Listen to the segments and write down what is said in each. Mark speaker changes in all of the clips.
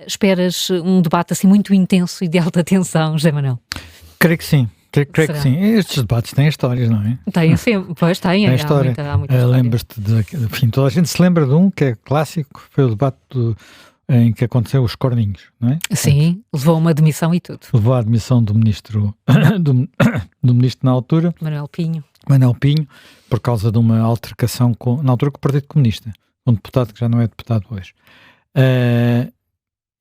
Speaker 1: Esperas um debate assim muito intenso e de alta tensão, José Manuel?
Speaker 2: Creio que sim. Creio que
Speaker 1: Será?
Speaker 2: sim. Estes debates têm histórias, não é?
Speaker 1: Tem sempre, pois tem,
Speaker 2: Tem história.
Speaker 1: há muita história.
Speaker 2: Lembras-te enfim, toda a gente se lembra de um que é clássico, foi o debate em que aconteceu os corninhos, não é?
Speaker 1: Sim, levou a uma demissão e tudo.
Speaker 2: Levou à admissão do ministro, do ministro na altura,
Speaker 1: Manuel Pinho.
Speaker 2: Manuel Pinho, por causa de uma altercação na altura com o Partido Comunista, um deputado que já não é deputado hoje.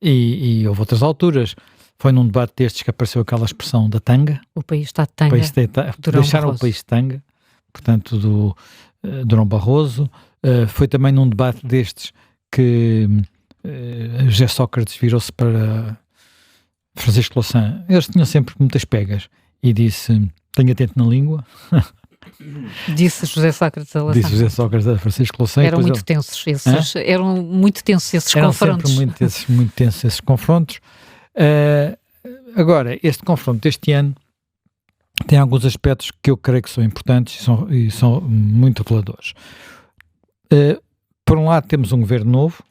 Speaker 2: E houve outras alturas. Foi num debate destes que apareceu aquela expressão da tanga.
Speaker 1: O país está de tanga.
Speaker 2: Deixaram o país de tanga, portanto, do Durão Barroso. Foi também num debate destes que José Sócrates virou-se para Francisco Louçã. Eles tinham sempre muitas pegas e disse: tenha atento na língua.
Speaker 1: Disse José Sócrates a
Speaker 2: Disse José Sócrates a Francisco Louçã.
Speaker 1: Eram muito tensos esses confrontos.
Speaker 2: Eram sempre muito tensos esses confrontos. Agora, este confronto deste ano tem alguns aspectos que eu creio que são importantes e são muito reveladores. Por um lado, temos um governo novo,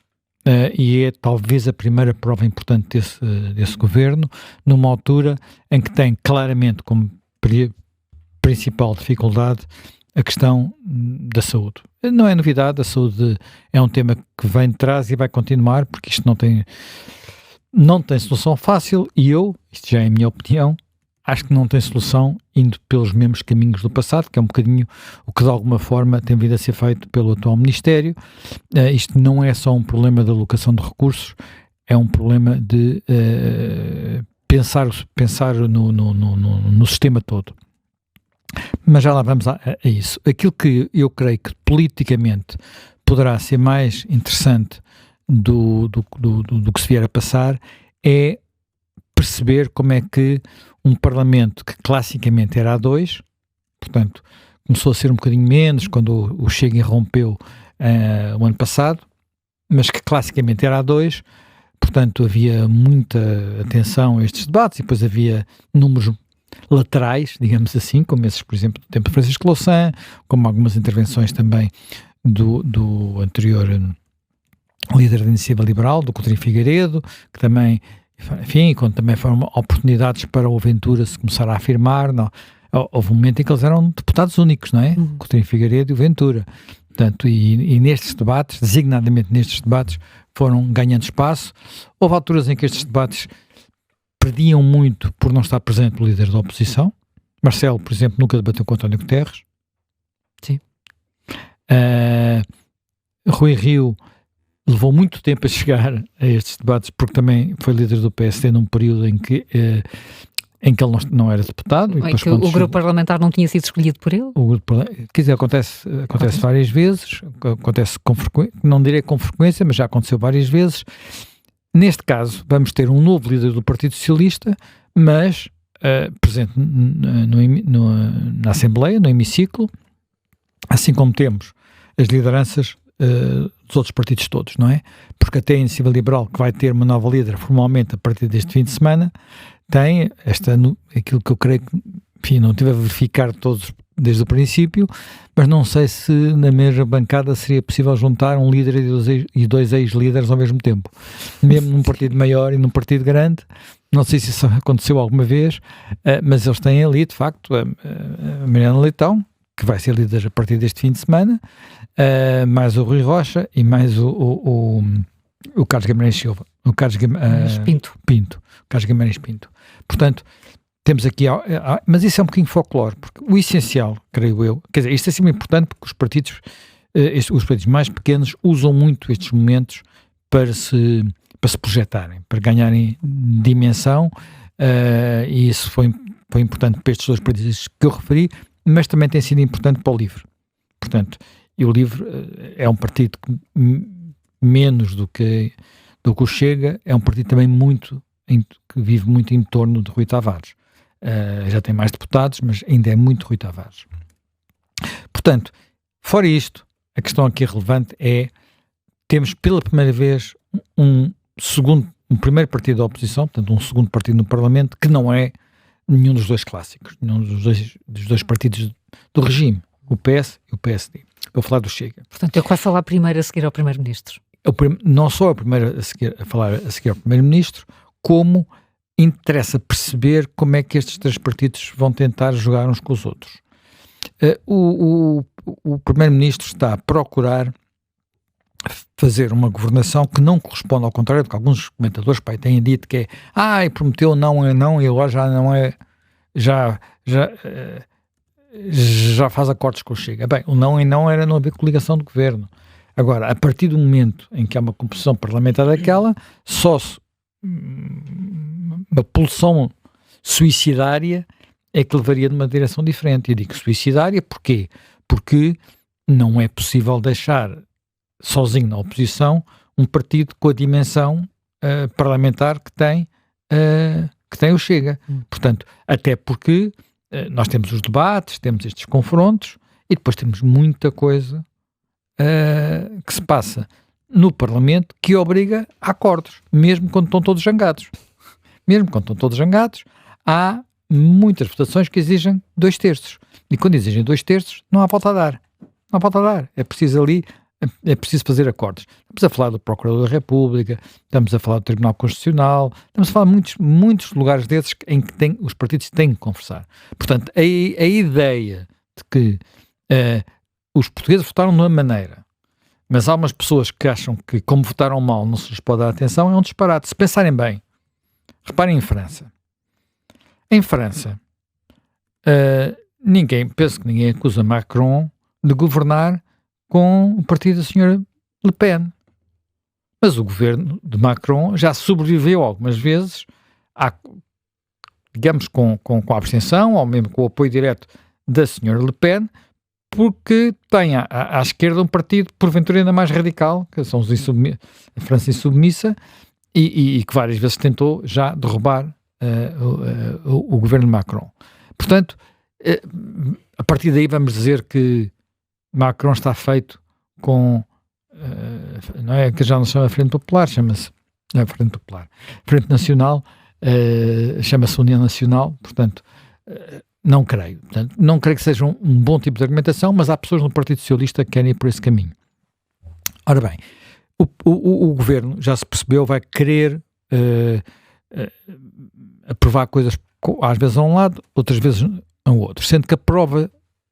Speaker 2: e é talvez a primeira prova importante desse governo, numa altura em que tem claramente como principal dificuldade a questão da saúde. Não é novidade, a saúde é um tema que vem de trás e vai continuar, porque isto não tem solução fácil, e isto já é a minha opinião, acho que não tem solução indo pelos mesmos caminhos do passado, que é um bocadinho o que de alguma forma tem vindo a ser feito pelo atual Ministério. Isto não é só um problema de alocação de recursos, é um problema de pensar no sistema todo. Mas já lá vamos a isso. Aquilo que eu creio que politicamente poderá ser mais interessante do que se vier a passar é perceber como é que um Parlamento que classicamente era a dois, portanto, começou a ser um bocadinho menos quando o Chega irrompeu o ano passado, mas que classicamente era a dois, portanto havia muita atenção a estes debates e depois havia números laterais, digamos assim, como esses, por exemplo, do tempo de Francisco Louçã, como algumas intervenções também do anterior líder da Iniciativa Liberal, do Coutinho Figueiredo, que também, enfim, quando também foram oportunidades para o Ventura se começar a afirmar, não, houve um momento em que eles eram deputados únicos, não é? Coutinho Figueiredo e o Ventura. Portanto, e nestes debates, designadamente nestes debates, foram ganhando espaço. Houve alturas em que estes debates perdiam muito por não estar presente o líder da oposição. Marcelo, por exemplo, nunca debateu com António Guterres.
Speaker 1: Sim.
Speaker 2: Rui Rio levou muito tempo a chegar a estes debates, porque também foi líder do PSD num período em que ele não era deputado.
Speaker 1: E que o grupo parlamentar não tinha sido escolhido por ele?
Speaker 2: Quer dizer, acontece várias vezes, acontece com frequência, não direi com frequência, mas já aconteceu várias vezes. Neste caso, vamos ter um novo líder do Partido Socialista, mas presente na Assembleia, no hemiciclo, assim como temos as lideranças dos outros partidos todos, não é? Porque até a Iniciativa Liberal, que vai ter uma nova líder formalmente a partir deste fim de semana, tem aquilo que eu creio que, enfim, não tive a verificar todos desde o princípio, mas não sei se na mesma bancada seria possível juntar um líder e dois ex-líderes ao mesmo tempo. Mesmo num partido maior e num partido grande, não sei se isso aconteceu alguma vez, mas eles têm ali, de facto, a Mariana Leitão, que vai ser líder a partir deste fim de semana, mais o Rui Rocha e mais o Carlos Guimarães Silva. O Carlos Pinto. Carlos Guimarães Pinto. Portanto, temos aqui, mas isso é um bocadinho folclore, porque o essencial, creio eu, quer dizer, isto é sempre importante porque os partidos mais pequenos usam muito estes momentos para se projetarem, para ganharem dimensão, e isso foi importante para estes dois partidos que eu referi, mas também tem sido importante para o LIVRE. Portanto, e o LIVRE é um partido que, menos do que o Chega, é um partido também que vive muito em torno de Rui Tavares. Já tem mais deputados, mas ainda é muito Rui Tavares. Portanto, fora isto, a questão aqui relevante é, temos pela primeira vez um primeiro partido da oposição, portanto um segundo partido no Parlamento, que não é nenhum dos dois clássicos, nenhum dos dois partidos do regime, o PS e o PSD. Vou falar do Chega.
Speaker 1: Portanto, ele vai falar primeiro a seguir ao Primeiro-Ministro.
Speaker 2: não só a primeira a falar a seguir ao Primeiro-Ministro, como interessa perceber como é que estes três partidos vão tentar jogar uns com os outros. O Primeiro-Ministro está a procurar fazer uma governação que não corresponde, ao contrário do que alguns comentadores têm dito, que é prometeu não é não e agora já não é, já faz acordos com o Chega. Bem, o não é não era não haver coligação de governo. Agora, a partir do momento em que há uma composição parlamentar daquela, só uma pulsão suicidária é que levaria numa direção diferente. Eu digo suicidária porquê? Porque não é possível deixar sozinho na oposição um partido com a dimensão parlamentar que tem o Chega. Portanto, até porque nós temos os debates, temos estes confrontos e depois temos muita coisa que se passa no Parlamento que obriga a acordos, mesmo quando estão todos zangados. Mesmo quando estão todos zangados, há muitas votações que exigem 2/3. E quando exigem 2/3, não há volta a dar. Não há volta a dar. É preciso fazer acordos. Estamos a falar do Procurador da República, estamos a falar do Tribunal Constitucional, estamos a falar de muitos lugares desses em que os partidos têm que conversar. Portanto, a ideia de que os portugueses votaram de uma maneira, mas há umas pessoas que acham que, como votaram mal, não se lhes pode dar atenção, é um disparate. Se pensarem bem, reparem em França. Em França, penso que ninguém acusa Macron de governar com o partido da senhora Le Pen. Mas o governo de Macron já sobreviveu algumas vezes, digamos, com a abstenção, ou mesmo com o apoio direto da senhora Le Pen, porque tem à esquerda um partido, porventura ainda mais radical, que são a França Insubmissa, e que várias vezes tentou já derrubar o governo de Macron. Portanto, a partir daí vamos dizer que Macron está feito com, não é que já não se chama Frente Popular, chama-se Frente Popular. Frente Nacional, chama-se União Nacional, portanto, não creio. Portanto, não creio que seja um bom tipo de argumentação, mas há pessoas no Partido Socialista que querem ir por esse caminho. Ora bem, o governo, já se percebeu, vai querer aprovar coisas às vezes a um lado, outras vezes ao outro, sendo que a prova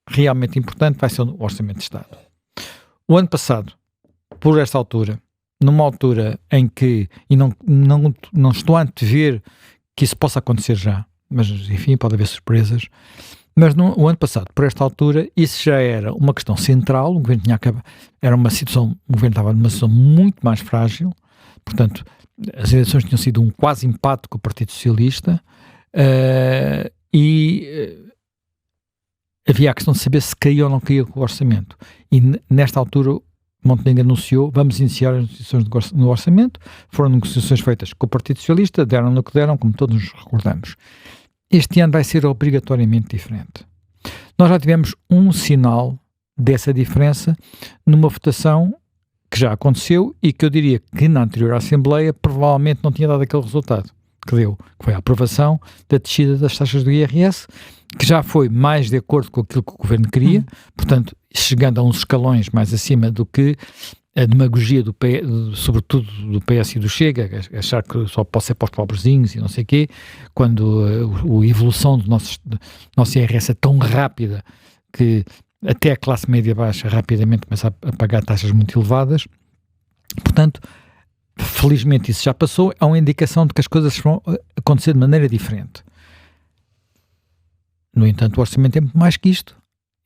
Speaker 2: realmente importante vai ser o Orçamento de Estado. O ano passado, por esta altura, numa altura em que, e não estou a antever que isso possa acontecer já, mas enfim, pode haver surpresas, mas o ano passado, por esta altura, isso já era uma questão central, o governo o governo estava numa situação muito mais frágil, portanto, as eleições tinham sido um quase empate com o Partido Socialista, havia a questão de saber se caía ou não caía com o orçamento. E nesta altura, Montenegro anunciou, vamos iniciar as negociações no orçamento. Foram negociações feitas com o Partido Socialista, deram no que deram, como todos nos recordamos. Este ano vai ser obrigatoriamente diferente. Nós já tivemos um sinal dessa diferença numa votação que já aconteceu e que eu diria que na anterior Assembleia provavelmente não tinha dado aquele resultado que deu, que foi a aprovação da descida das taxas do IRS, que já foi mais de acordo com aquilo que o Governo queria, portanto, chegando a uns escalões mais acima do que a demagogia sobretudo do PS e do Chega, achar que só pode ser para os pobrezinhos e não sei o quê, quando a evolução do nosso IRS é tão rápida que até a classe média baixa rapidamente começa a pagar taxas muito elevadas. Portanto, felizmente isso já passou, é uma indicação de que as coisas vão acontecer de maneira diferente. No entanto, o orçamento é muito mais que isto.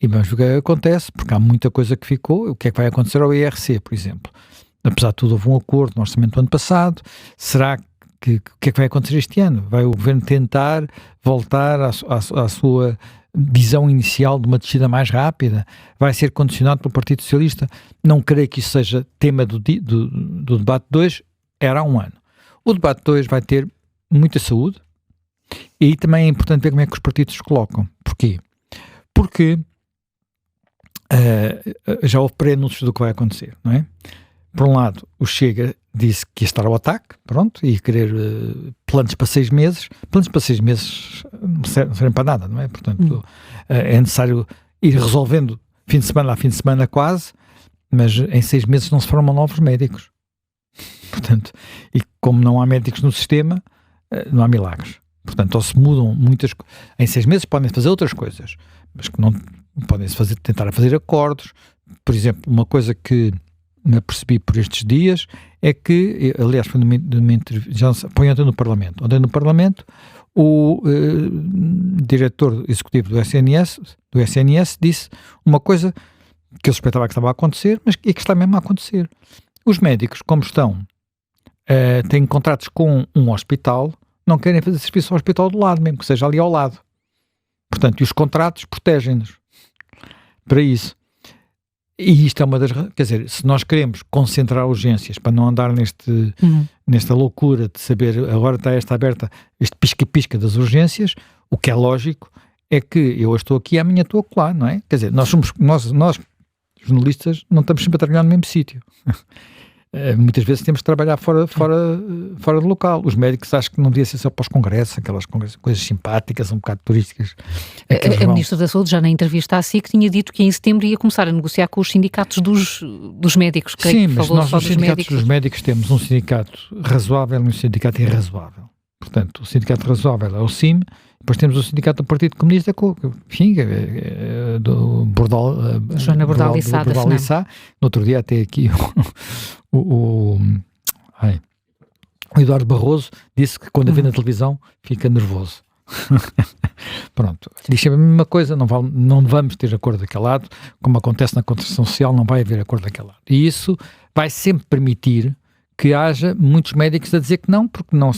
Speaker 2: E vamos ver o que acontece, porque há muita coisa que ficou. O que é que vai acontecer ao IRC, por exemplo? Apesar de tudo, houve um acordo no orçamento do ano passado. Será que o que é que vai acontecer este ano? Vai o Governo tentar voltar à sua visão inicial de uma descida mais rápida? Vai ser condicionado pelo Partido Socialista? Não creio que isso seja tema do debate 2. Era há um ano. O debate 2 vai ter muita saúde. E aí também é importante ver como é que os partidos se colocam. Porquê? Porque já houve pré-anúncios do que vai acontecer, não é? Por um lado, o Chega disse que ia estar ao ataque, pronto, e querer planos para 6 meses. Planos para 6 meses não servem para nada, não é? Portanto, é necessário ir resolvendo fim de semana a fim de semana quase, mas em 6 meses não se formam novos médicos. Portanto, e como não há médicos no sistema, não há milagres. Portanto, ou se mudam muitas coisas. Em 6 meses podem fazer outras coisas, mas que não podem-se tentar fazer acordos. Por exemplo, uma coisa que me apercebi por estes dias é que, aliás, foi numa entrevista, põe ontem no Parlamento. Ontem no Parlamento, o diretor executivo do SNS disse uma coisa que eu suspeitava que estava a acontecer, mas que está mesmo a acontecer. Os médicos, como estão, têm contratos com um hospital, não querem fazer serviço ao hospital do lado, mesmo que seja ali ao lado. Portanto, e os contratos protegem-nos para isso. E isto é uma das... Quer dizer, se nós queremos concentrar urgências para não andar nesta loucura de saber agora está esta aberta, este pisca-pisca das urgências, o que é lógico é que eu hoje estou aqui, amanhã estou acolá, não é? Quer dizer, nós jornalistas não estamos sempre a trabalhar no mesmo sítio. Muitas vezes temos de trabalhar fora do local. Os médicos acham que não devia ser só para os congressos, aquelas coisas simpáticas, um bocado turísticas.
Speaker 1: A Ministra da Saúde, já na entrevista à SIC, tinha dito que em setembro ia começar a negociar com os sindicatos dos médicos.
Speaker 2: Sim, mas nós nos sindicatos dos médicos temos um sindicato razoável e um sindicato irrazoável. Portanto, o sindicato razoável é o CIM, depois temos o sindicato do Partido Comunista, enfim, do
Speaker 1: Joana Bordal Lissá.
Speaker 2: No outro dia até aqui o Eduardo Barroso disse que quando a vê na televisão fica nervoso. Pronto, diz a mesma coisa, não vamos ter acordo daquele lado, como acontece na contratação social, não vai haver acordo daquele lado. E isso vai sempre permitir que haja muitos médicos a dizer que não, porque não,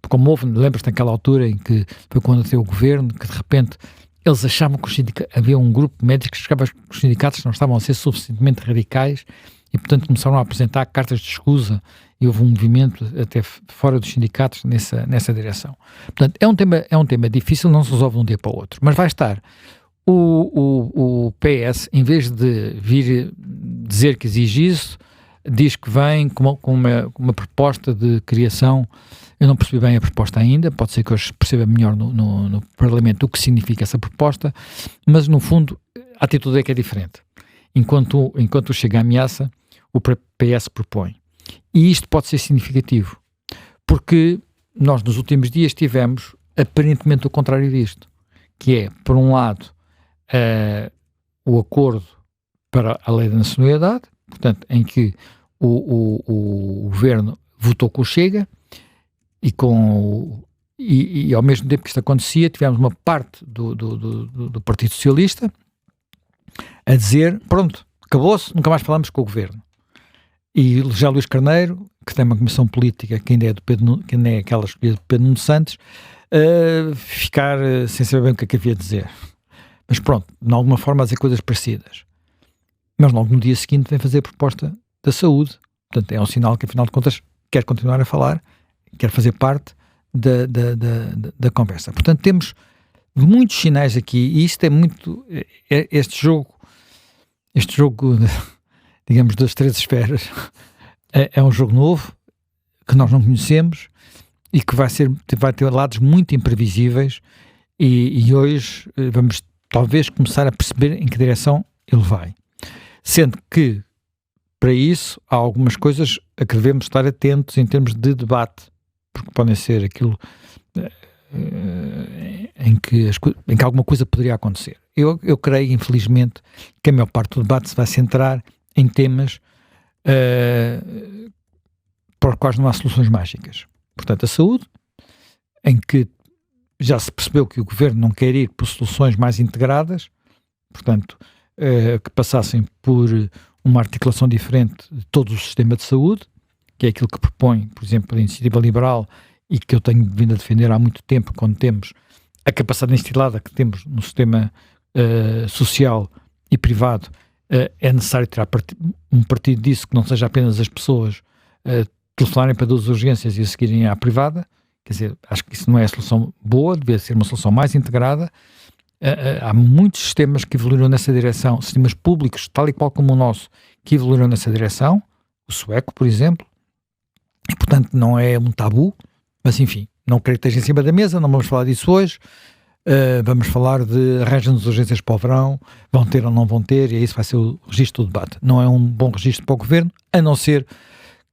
Speaker 2: como houve, lembras-te naquela altura em que foi quando teve o governo, que de repente eles achavam que havia um grupo de médicos que achava que os sindicatos não estavam a ser suficientemente radicais e, portanto, começaram a apresentar cartas de escusa e houve um movimento até fora dos sindicatos nessa direção. Portanto, é um tema difícil, não se resolve de um dia para o outro, mas vai estar o PS, em vez de vir dizer que exige isso, diz que vem com uma proposta de criação. Eu não percebi bem a proposta ainda, pode ser que eu perceba melhor no Parlamento o que significa essa proposta, mas no fundo a atitude é que é diferente. Enquanto chega a ameaça, o PS propõe. E isto pode ser significativo, porque nós nos últimos dias tivemos aparentemente o contrário disto, que é, por um lado, o acordo para a lei da nacionalidade, portanto, em que o governo votou com o Chega e ao mesmo tempo que isto acontecia, tivemos uma parte do Partido Socialista a dizer, pronto, acabou-se, nunca mais falamos com o governo. E já Luís Carneiro, que tem uma comissão política que ainda é aquela escolhida de Pedro Nuno Santos, ficar sem saber bem o que é que havia a dizer. Mas pronto, de alguma forma a dizer coisas parecidas. Mas logo no dia seguinte vem fazer a proposta da saúde. Portanto, é um sinal que, afinal de contas, quer continuar a falar, quer fazer parte da conversa. Portanto, temos muitos sinais aqui, e isto é muito... Este jogo, digamos, das 3 esferas, é um jogo novo, que nós não conhecemos, e que vai ter lados muito imprevisíveis, e hoje vamos talvez começar a perceber em que direção ele vai. Sendo que, para isso, há algumas coisas a que devemos estar atentos em termos de debate, porque podem ser aquilo em que alguma coisa poderia acontecer. Eu creio, infelizmente, que a maior parte do debate se vai centrar em temas para os quais não há soluções mágicas. Portanto, a saúde, em que já se percebeu que o governo não quer ir por soluções mais integradas, portanto, que passassem por uma articulação diferente de todo o sistema de saúde, que é aquilo que propõe, por exemplo, a Iniciativa Liberal, e que eu tenho vindo a defender há muito tempo, quando temos a capacidade instilada que temos no sistema social e privado. É necessário tirar um partido disso, que não seja apenas as pessoas telefonarem para 2 urgências e a seguirem à privada. Quer dizer, acho que isso não é a solução boa, devia ser uma solução mais integrada. Há muitos sistemas que evoluíram nessa direção, sistemas públicos, tal e qual como o nosso, que evoluíram nessa direção, o sueco, por exemplo, e portanto não é um tabu, mas enfim, não creio que esteja em cima da mesa, não vamos falar disso hoje. Vamos falar de arranjam-nos urgências para o verão, vão ter ou não vão ter, e isso vai ser o registro do debate. Não é um bom registro para o governo, a não ser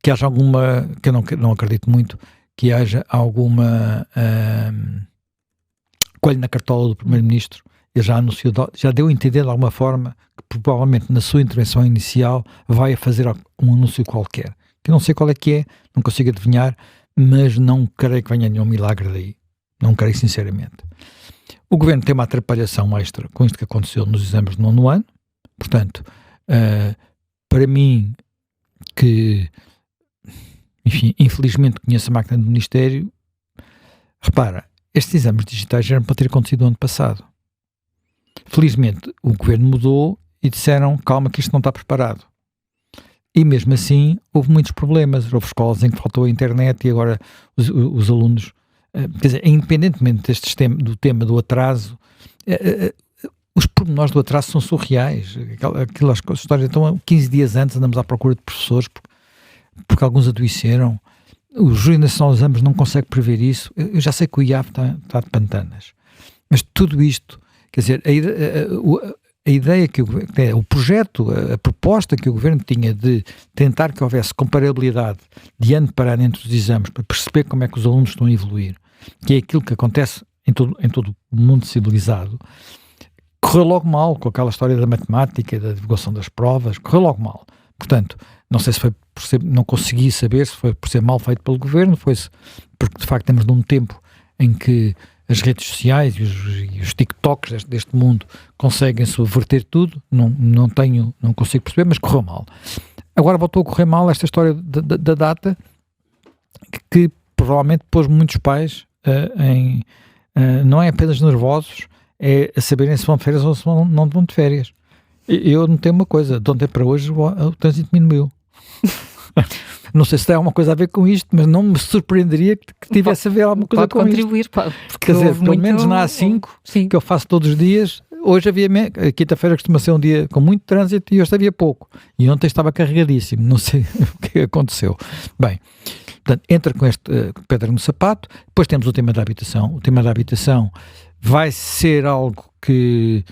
Speaker 2: que haja alguma, que eu não acredito muito, que haja alguma coelho na cartola do Primeiro-Ministro. Ele já anunciou, já deu a entender de alguma forma que provavelmente na sua intervenção inicial vai fazer um anúncio qualquer, que eu não sei qual é que é, não consigo adivinhar, mas não creio que venha nenhum milagre daí, não creio sinceramente. O Governo tem uma atrapalhação extra com isto que aconteceu nos exames do 9º ano, portanto, para mim, que, enfim, infelizmente conheço a máquina do Ministério, repara, estes exames digitais eram para ter acontecido no ano passado. Felizmente, o Governo mudou e disseram, calma que isto não está preparado. E mesmo assim, houve muitos problemas. Houve escolas em que faltou a internet e agora os alunos, quer dizer, independentemente do tema do atraso, os pormenores do atraso são surreais. Aquelas histórias, então 15 dias antes andamos à procura de professores porque alguns adoeceram. O Júri Nacional dos Exames não consegue prever isso. Eu já sei que o IAF está de pantanas. Mas tudo isto, quer dizer, a ideia que o projeto, a proposta que o Governo tinha de tentar que houvesse comparabilidade de ano para ano entre os exames, para perceber como é que os alunos estão a evoluir, que é aquilo que acontece em todo o mundo civilizado, correu logo mal com aquela história da matemática, da divulgação das provas, correu logo mal. Portanto, não sei se foi por ser, não consegui saber se foi por ser mal feito pelo Governo, porque de facto estamos num tempo em que as redes sociais e os TikToks deste mundo conseguem subverter tudo, não consigo perceber, mas correu mal. Agora voltou a correr mal esta história da data, que provavelmente pôs muitos pais não é apenas nervosos, é a saberem se vão de férias ou se não vão de férias. Eu notei uma coisa, de ontem para hoje o trânsito diminuiu. Não sei se tem alguma coisa a ver com isto, mas não me surpreenderia que tivesse a ver alguma coisa com
Speaker 1: contribuir,
Speaker 2: isto. Quer dizer, pelo menos na A5, que eu faço todos os dias, hoje havia, a quinta-feira costuma ser um dia com muito trânsito e hoje havia pouco. E ontem estava carregadíssimo, não sei o que aconteceu. Bem, portanto, entra com este pedra no sapato, depois temos o tema da habitação. O tema da habitação vai ser algo que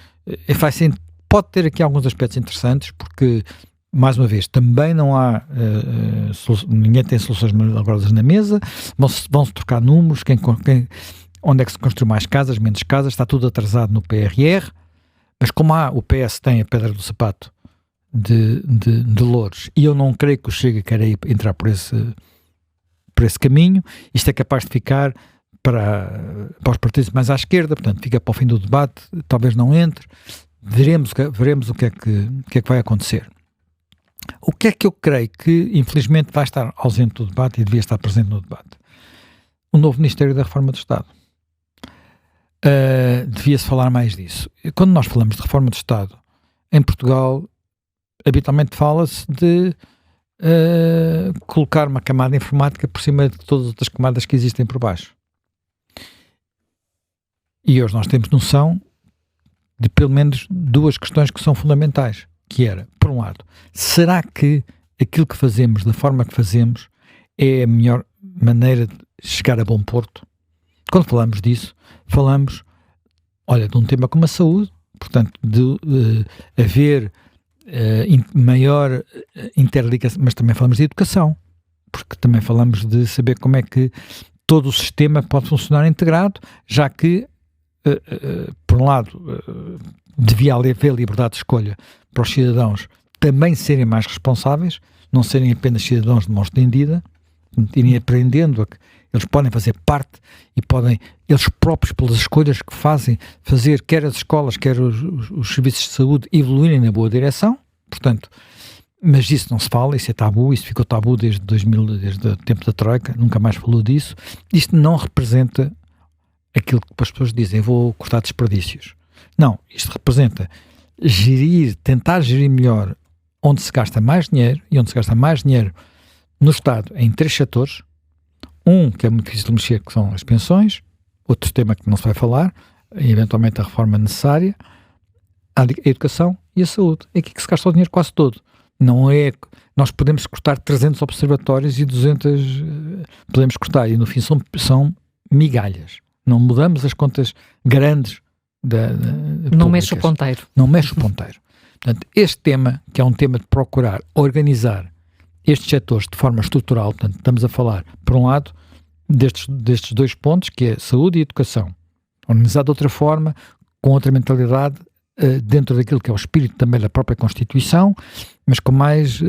Speaker 2: pode ter aqui alguns aspectos interessantes, porque mais uma vez, também não há, ninguém tem soluções milagrosas na mesa, vão-se trocar números, onde é que se construiu mais casas, menos casas, está tudo atrasado no PRR, mas como o PS tem a pedra do sapato de Loures, e eu não creio que o Chega queira entrar por esse caminho, isto é capaz de ficar para os partidos mais à esquerda, portanto fica para o fim do debate, talvez não entre, veremos o que é que vai acontecer. O que é que eu creio que, infelizmente, vai estar ausente do debate e devia estar presente no debate? O novo Ministério da Reforma do Estado. Devia-se falar mais disso. Quando nós falamos de Reforma do Estado, em Portugal, habitualmente fala-se de colocar uma camada informática por cima de todas as outras camadas que existem por baixo. E hoje nós temos noção de pelo menos duas questões que são fundamentais. Que era, por um lado, será que aquilo que fazemos, da forma que fazemos, é a melhor maneira de chegar a bom porto? Quando falamos disso, falamos, de um tema como a saúde, portanto, de haver maior interligação, mas também falamos de educação, porque também falamos de saber como é que todo o sistema pode funcionar integrado, já que, por um lado, devia haver liberdade de escolha para os cidadãos também serem mais responsáveis, não serem apenas cidadãos de mão estendida, irem aprendendo a que eles podem fazer parte e podem, eles próprios, pelas escolhas que fazem, fazer quer as escolas, quer os serviços de saúde, evoluírem na boa direção. Portanto, mas isso não se fala, isso é tabu, isso ficou tabu desde 2000, desde o tempo da Troika, nunca mais falou disso. Isto não representa aquilo que as pessoas dizem, vou cortar desperdícios. Não, isto representa tentar gerir melhor onde se gasta mais dinheiro, e onde se gasta mais dinheiro no Estado em 3 setores. Um, que é muito difícil de mexer, que são as pensões, outro tema que não se vai falar, e eventualmente a reforma necessária, a educação e a saúde. É aqui que se gasta o dinheiro quase todo. Não é, nós podemos cortar 300 observatórios e 200 podemos cortar, e no fim são migalhas. Não mudamos as contas grandes
Speaker 1: não mexe o ponteiro.
Speaker 2: Não mexe o ponteiro. Portanto, este tema, que é um tema de procurar organizar estes setores de forma estrutural. Portanto, estamos a falar, por um lado, destes dois pontos, que é saúde e educação, organizado de outra forma, com outra mentalidade, dentro daquilo que é o espírito também da própria Constituição, mas com mais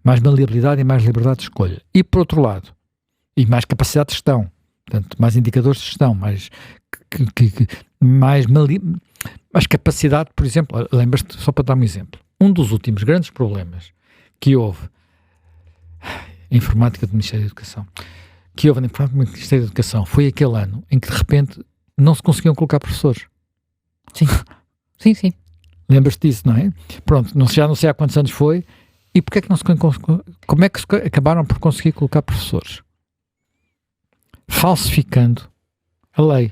Speaker 2: maleabilidade e mais liberdade de escolha. E por outro lado, e mais capacidade de gestão, portanto, mais indicadores de gestão, mais capacidade, por exemplo, lembras-te, só para dar um exemplo, um dos últimos grandes problemas que houve a informática do Ministério da Educação, foi aquele ano em que de repente não se conseguiam colocar professores.
Speaker 1: Sim. Sim.
Speaker 2: Lembras-te disso, não é? Pronto, já não sei há quantos anos foi, e porque é que não se como é que acabaram por conseguir colocar professores? Falsificando a lei.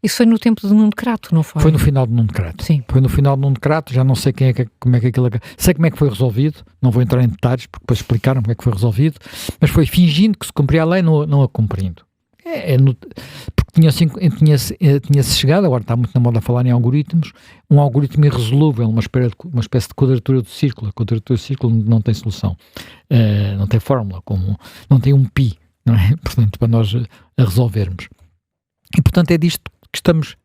Speaker 1: Isso foi no tempo de Nuno Crato, não foi?
Speaker 2: Foi no final de Nuno Crato.
Speaker 1: Sim.
Speaker 2: Foi no final de Nuno Crato, já não sei como é que aquilo... Sei como é que foi resolvido, não vou entrar em detalhes, porque depois explicaram como é que foi resolvido, mas foi fingindo que se cumpria a lei, não a cumprindo. Porque tinha-se chegado, agora está muito na moda a falar em algoritmos, um algoritmo irresolúvel, uma espécie de quadratura do círculo. A quadratura do círculo não tem solução, não tem fórmula, não tem um pi, não é? Portanto, para nós a resolvermos. E, portanto, é disto que estamos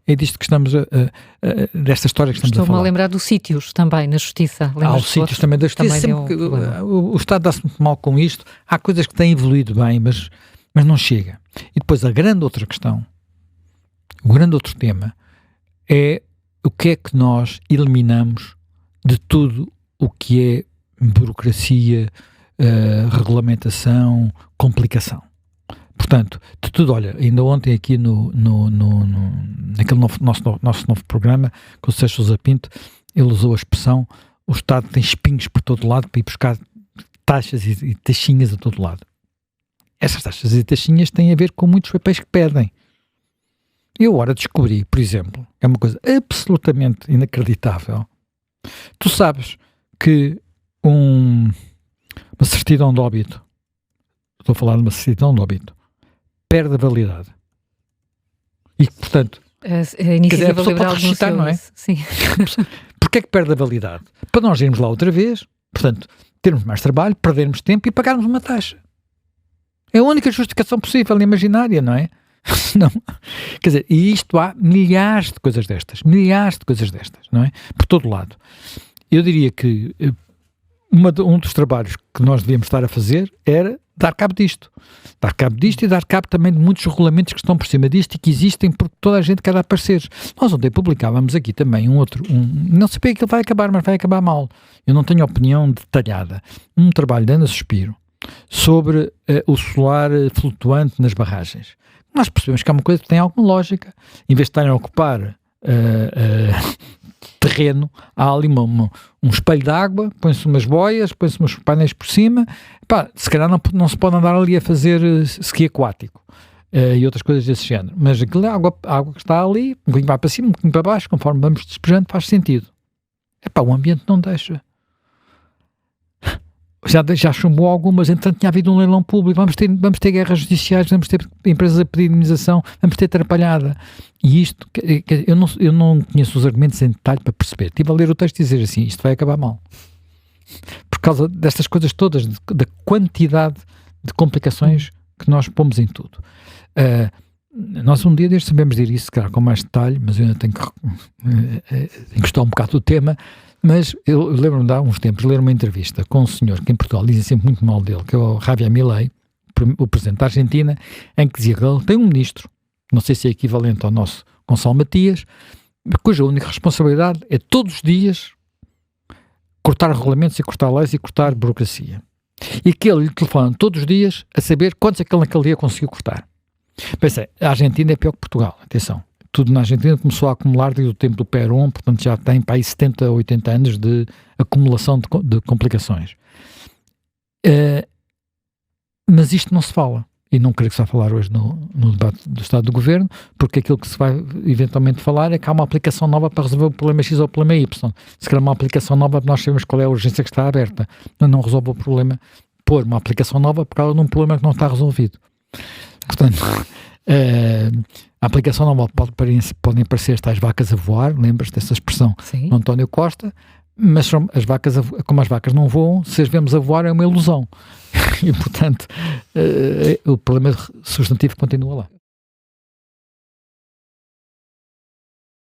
Speaker 2: desta história que estamos a falar.
Speaker 1: Estou-me a lembrar dos sítios também, na Justiça.
Speaker 2: Há os sítios também da Justiça. Sempre o Estado dá-se muito mal com isto. Há coisas que têm evoluído bem, mas não chega. E depois a grande outra questão, o grande outro tema, é o que é que nós eliminamos de tudo o que é burocracia, regulamentação, complicação. Portanto, de tudo, olha, ainda ontem aqui naquele nosso novo programa, com o Sérgio Sousa Pinto, ele usou a expressão: o Estado tem espinhos por todo lado para ir buscar taxas e taxinhas a todo lado. Essas taxas e taxinhas têm a ver com muitos papéis que pedem. Eu agora descobri, por exemplo, é uma coisa absolutamente inacreditável. Tu sabes que uma certidão de óbito, estou a falar de uma certidão de óbito, perde a validade. E, portanto,
Speaker 1: a Iniciativa Liberal
Speaker 2: pode ressuscitar, não é?
Speaker 1: Sim.
Speaker 2: Porquê é que perde a validade? Para nós irmos lá outra vez, portanto, termos mais trabalho, perdermos tempo e pagarmos uma taxa. É a única justificação possível, imaginária, não é? Não. Quer dizer, e isto há milhares de coisas destas, não é? Por todo lado. Eu diria que um dos trabalhos que nós devíamos estar a fazer era dar cabo disto e dar cabo também de muitos regulamentos que estão por cima disto e que existem porque toda a gente quer dar pareceres. Nós ontem publicávamos aqui também não sei bem que ele vai acabar, mas vai acabar mal. Eu não tenho opinião detalhada. Um trabalho de Ana Suspiro sobre o solar flutuante nas barragens. Nós percebemos que é uma coisa que tem alguma lógica. Em vez de estarem a ocupar terreno, há ali um espelho de água, põe-se umas boias, põe-se uns painéis por cima. Se calhar não se pode andar ali a fazer esqui aquático e outras coisas desse género. Mas aquilo é a água que está ali, um bocadinho vai para cima, um bocadinho para baixo, conforme vamos despejando, faz sentido. O ambiente não deixa. Já chumbou algumas, entretanto tinha havido um leilão público, vamos ter guerras judiciais, vamos ter empresas a pedir indemnização, vamos ter atrapalhada. E isto, eu não conheço os argumentos em detalhe para perceber. Estive a ler o texto e dizer assim, isto vai acabar mal. Por causa destas coisas todas, da quantidade de complicações que nós pomos em tudo. Nós um dia destes sabemos dizer isso, claro, com mais detalhe, mas eu ainda tenho que gostar um bocado do tema. Mas eu lembro-me de há uns tempos ler uma entrevista com um senhor que em Portugal dizem sempre muito mal dele, que é o Javier Milei, o presidente da Argentina, em que dizia que ele tem um ministro, não sei se é equivalente ao nosso Gonçalo Matias, cuja única responsabilidade é todos os dias cortar regulamentos e cortar leis e cortar burocracia. E que ele lhe telefona todos os dias a saber quantos é que ele naquele dia conseguiu cortar. Pensei, a Argentina é pior que Portugal, atenção. Tudo na Argentina começou a acumular desde o tempo do Perón, portanto já tem para aí 70, 80 anos de acumulação de complicações. Mas isto não se fala. E não creio que se vá falar hoje no debate do Estado do Governo, porque aquilo que se vai eventualmente falar é que há uma aplicação nova para resolver o problema X ou o problema Y. Se calhar uma aplicação nova, nós sabemos qual é a urgência que está aberta. Não resolve o problema. Pôr uma aplicação nova por causa de um problema que não está resolvido. Portanto... a aplicação nova podem aparecer as tais vacas a voar, lembras dessa expressão?
Speaker 1: Sim.
Speaker 2: Do António Costa, mas as vacas, como as vacas não voam, se as vemos a voar é uma ilusão. E, portanto, o problema substantivo continua lá.